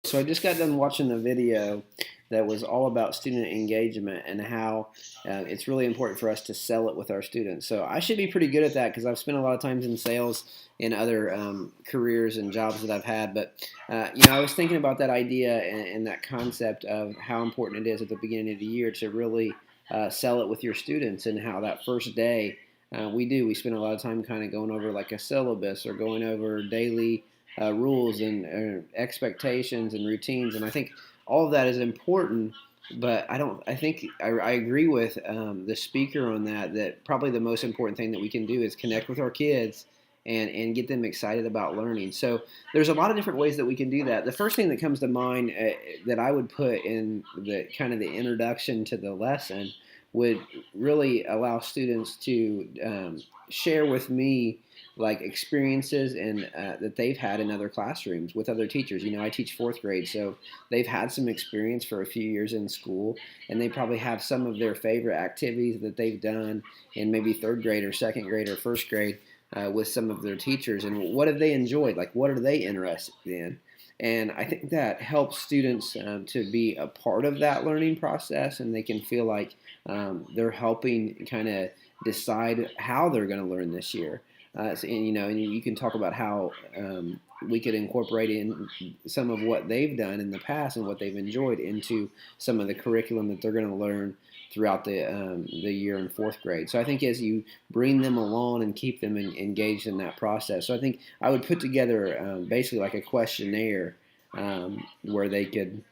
So I just got done watching the video that was all about student engagement and how it's really important for us to sell it with our students. So I should be pretty good at that because I've spent a lot of times in sales in other careers and jobs that I've had. But I was thinking about that idea and that concept of how important it is at the beginning of the year to really sell it with your students, and how that first day we spend a lot of time kind of going over like a syllabus or going over daily rules and expectations and routines. And I think all of that is important. But I don't. I think I agree with the speaker on that. That probably the most important thing that we can do is connect with our kids and get them excited about learning. So there's a lot of different ways that we can do that. The first thing that comes to mind that I would put in the kind of the introduction to the lesson would really allow students to share with me like experiences and that they've had in other classrooms with other teachers. I teach fourth grade, so they've had some experience for a few years in school, and they probably have some of their favorite activities that they've done in maybe third grade or second grade or first grade with some of their teachers. And what have they enjoyed? Like, what are they interested in? And I think that helps students to be a part of that learning process, and they can feel like they're helping kind of decide how they're going to learn this year. And you can talk about how we could incorporate in some of what they've done in the past and what they've enjoyed into some of the curriculum that they're going to learn throughout the year in fourth grade. So I think as you bring them along and keep them engaged in that process, so I think I would put together basically like a questionnaire where they could,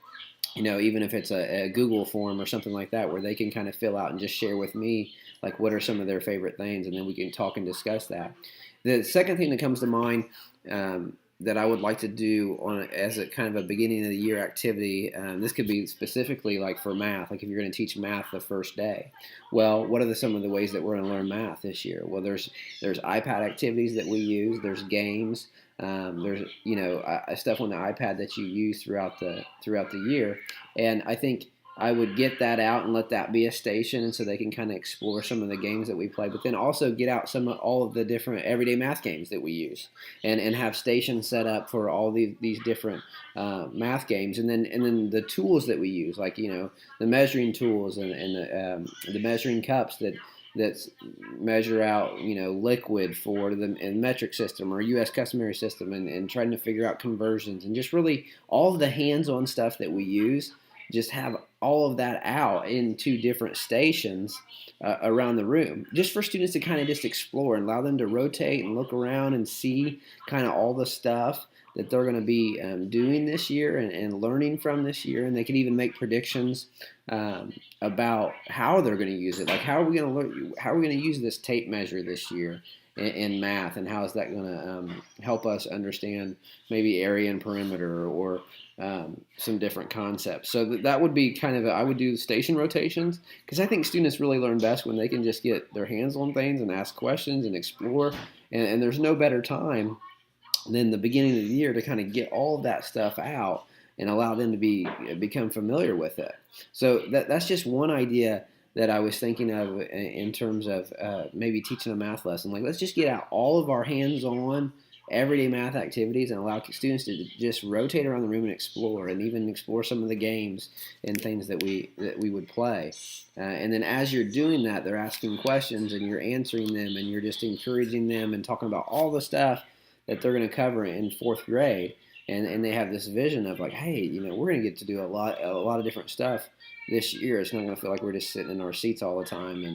even if it's a Google form or something like that, where they can kind of fill out and just share with me, like, what are some of their favorite things, and then we can talk and discuss that. The second thing that comes to mind that I would like to do as a kind of a beginning of the year activity, this could be specifically like for math, like if you're going to teach math the first day. Well, what are some of the ways that we're going to learn math this year? Well, there's iPad activities that we use, there's games, there's stuff on the iPad that you use throughout the year, and I think I would get that out and let that be a station, and so they can kind of explore some of the games that we play. But then also get out all of the different everyday math games that we use, and have stations set up for all these different math games, and then the tools that we use, like the measuring tools and the measuring cups that measure out liquid for the metric system or U.S. customary system, and trying to figure out conversions, and just really all of the hands-on stuff that we use. Just have all of that out in two different stations around the room, just for students to kind of just explore and allow them to rotate and look around and see kind of all the stuff that they're going to be doing this year and learning from this year. And they can even make predictions about how they're going to use it. Like, how are we going to learn? How are we going to use this tape measure this year in math, and how is that going to help us understand maybe area and perimeter, or some different concepts. So that would be kind of I would do station rotations, because I think students really learn best when they can just get their hands on things and ask questions and explore. And there's no better time than the beginning of the year to kind of get all of that stuff out and allow them to become familiar with it. So that's just one idea that I was thinking of in terms of maybe teaching a math lesson. Like, let's just get out all of our hands-on everyday math activities and allow students to just rotate around the room and explore, and even explore some of the games and things that we would play. And then as you're doing that, they're asking questions and you're answering them, and you're just encouraging them and talking about all the stuff that they're going to cover in fourth grade. And they have this vision of like, hey, we're going to get to do a lot of different stuff this year. It's not going to feel like we're just sitting in our seats all the time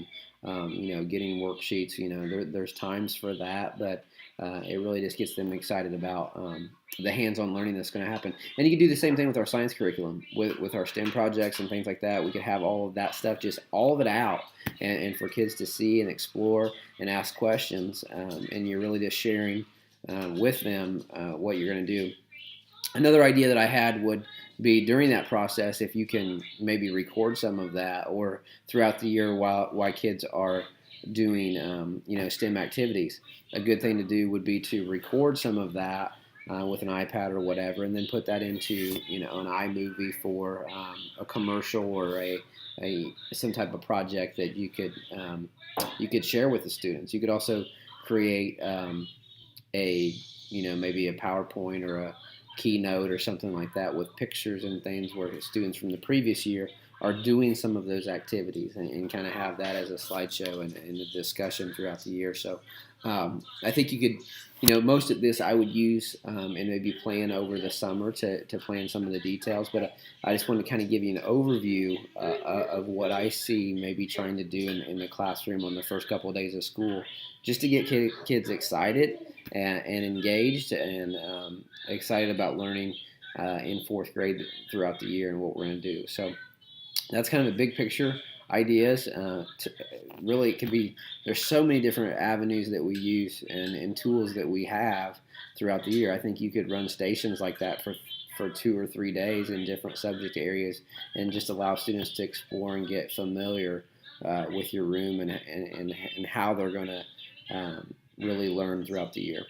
and getting worksheets. There's times for that, but it really just gets them excited about the hands-on learning that's going to happen. And you can do the same thing with our science curriculum, with our STEM projects and things like that. We could have all of that stuff, just all of it out, and for kids to see and explore and ask questions, and you're really just sharing with them what you're going to do. Another idea that I had would be during that process, if you can maybe record some of that, or throughout the year while kids are doing STEM activities. A good thing to do would be to record some of that with an iPad or whatever, and then put that into an iMovie for a commercial or some type of project that you could share with the students. You could also create maybe a PowerPoint or keynote or something like that with pictures and things where students from the previous year are doing some of those activities, and kind of have that as a slideshow and a discussion throughout the year. So I think you could, most of this I would use and maybe plan over the summer to plan some of the details. But I just want to kind of give you an overview of what I see maybe trying to do in the classroom on the first couple of days of school, just to get kids excited and engaged and excited about learning in fourth grade throughout the year and what we're going to do. So that's kind of a big picture ideas. Really, it could be, there's so many different avenues that we use and tools that we have throughout the year. I think you could run stations like that for 2 or 3 days in different subject areas, and just allow students to explore and get familiar with your room and how they're going to really learn throughout the year.